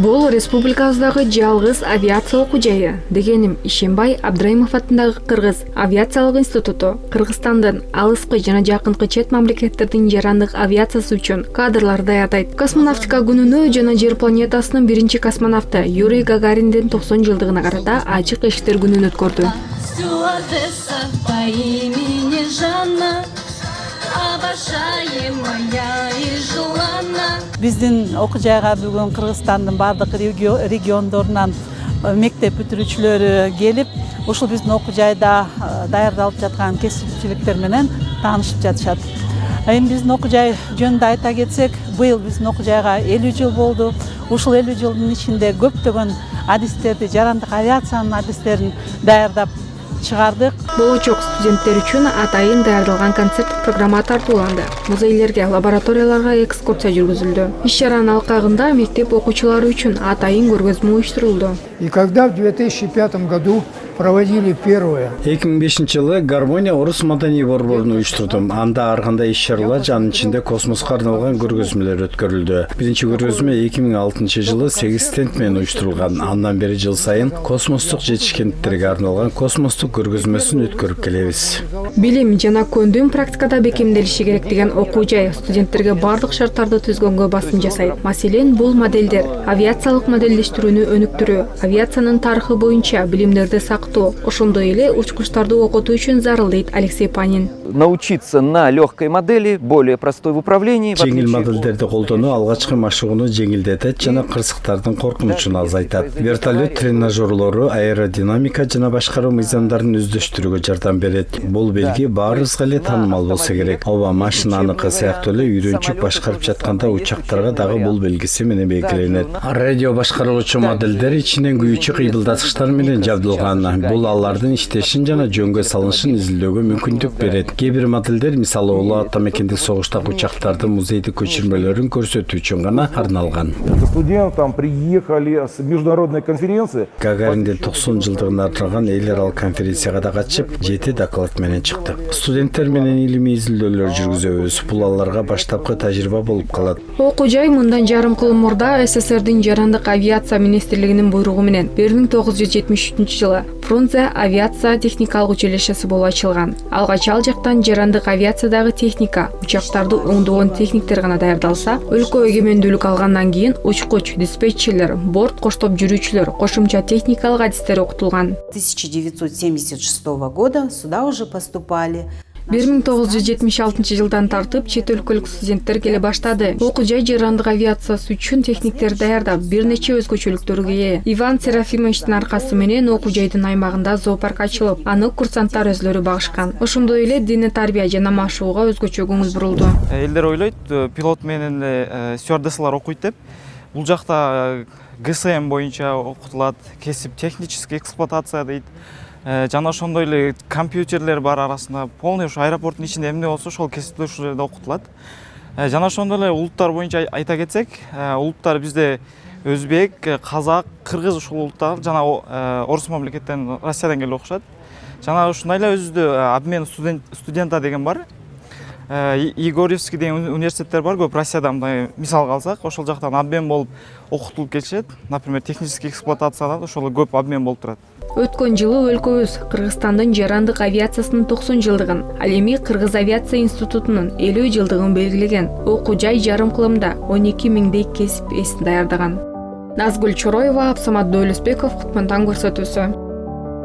Бул республикабыздагы жалгыз авиация окуу жайы. Дегеним Ишембай Абдрайымов атындагы Кыргыз авиациялык институту Кыргызстандын алыскы жана жакынкы чет мамлекеттердин жарандык авиациясы үчүн кадрлар даярдайт. Космонавтика күнүнө жана Жер планетасынын биринчи космонавту Юрий Гагариндин 90 жылдыгына карата ачык эшиктер күнүн өткөрдү. Биздин окуу жайга бүгүн Кыргызстандын бардык региондорунан мектеп бүтүрүүчүлөрү келип, ушул биздин окуу жайда даярдалып жаткан кесипчиликтер менен таанышып жатышат. Эми биздин окуу жай жөнүндө айта кетсек, быйыл биздин окуу жайга 50 жыл болду. Ушул 50 жылдын ичинде көптөгөн адистерди, жарандык авиациянын адистерин даярдап чыгардык. Болочок студенттер үчүн атайын даярдалган концерттик программа тартууланды. Музейлерге, лабораторияларга экскурсия жүргүзүлдү. Иш-чаранын алкагында мектеп окуучулары үчүн атайын көргөзмө уюштурулду. И когда в 2005 году проводили первое. 2005 жылы гармония орус маданий борборун уюштурдум. Анда ар кандай иш-чаралар жанын ичинде космоска арналган көргөзмөлөр өткөрүлдү. Биринчи көргөзмө 2006 жылы 8 стенд менен уюштурулган. Андан бери жыл сайын космостук жетишкендиктерге арналган космостук көргөзмөсүн өткөрүп келебиз. Билим жана көндүм практикада бекемделиши керек деген окуу жай студенттерге бардык шарттарды түзгөнгө басым жасайт. Маселен, бул моделдер авиациялык модельдештирүүнү өнүктүрүү, авиациянын тарыхы боюнча билимдерди сактоо, ошондой эле учкучтарды окутуу үчүн зарыл дейт Алексей Панин. Научиться на легкой модели, более простой в управлении. Жеңил модельдерди колдонуу алгачкы машыгууну жеңилдетет жана кырсыктардын коркунучун азайтат. Вертолет тренажерлору аэродинамика жана башкаруу мыйзамдарын өздөштүрүүгө жардам берет. Бул белги баарыбызга эле таанымал болсо керек. Ооба, машинаныкы сыяктуу эле үйрөнчүк башкарып жатканда учактарга дагы бул белгиси менен белгиленет. Радио башкаруучу модельдер ичинен күйүүчү кыйбылдаткычтар менен жабдылган. Бул алардын иштешин жана жөнгө салынышын изилдөөгө мүмкүндүк берет. Кээ бир модельдер, мисалы улуу атамекендик согуштагы учактардын музейдик көчүрмөлөрүн көрсөтүү үчүн гана арналган. Студентам приехали с международной конференции. Гагариндин 90 жылдыгына арналган эл аралык конференцияга да катышып, 7 доклад менен чыктык. Студенттер менен илимий изилдөөлөр жүргүзөбүз. Бул аларга баштапкы тажрыйба болуп калат. Окуу жай мындан жарым кыл мурда СССРдин жарандык авиация министрлигинин буйругу менен 1973 жылы Фрунзе авиация техникалык училищеси болуп ачылган. Алгач ал жактан жарандык авиациядагы техника, учактарды оңдогон техниктер гана даярдалса, өлкө эгемендүүлүк алгандан кийин учкуч, диспетчерлер, борт коштоп жүрүүчүлөр, кошумча техникалык адистер окутулган. 1976 года сюда уже поступали 1976 жылдан тартып чет өлкөлүк студенттер келе баштады. Окуу жай жарандык авиациясы үчүн техниктер даярдап, бир нече өзгөчөлүктөргө ээ. Иван Серафимовичтин аркасы менен окуу жайдын аймагында зоопарк ачылып, аны курсанттар өзлөрү багышкан. Ошондой эле диний тарбия жана машыгууга өзгөчө көңүл бурулду. Элдер ойлойт, пилот менен стюардессалар окуйт деп. Бул жакта ГСМ боюнча окутулат, кесип технический эксплуатация дейт. Жана ошондой эле компьютерлер бар арасында, полный ушу аэропорттун ичинде эмне болсо ошол кесипте ушул жерде окутулат. Жана ошондой эле улуттар боюнча айта кетсек, улуттар бизде өзбек, казак, кыргыз ушул улуттар жана орус мамлекеттен, Россиядан келип окушат. Жана ушундай эле өзүбүздө обмен студента деген бар. Егорьевский деген университеттер бар, көп Россияда мындай мисал алсак, ошол жактан обмен болуп окутулуп келишет. Например, технический эксплуатациядан ошол көп обмен болуп турат. Өткөн жылы өлкөбүз Кыргызстандын жарандык авиациясынын 90 жылдыгын, ал эми Кыргыз авиация институтунун 50 жылдыгын белгилеген. Окуу жай жарым кылымда 12 миңдей кесип эсин даярдаган. Назгүл Чороева, Абсамат Дойлосбеков, Кутмантан көрсөтүүсү.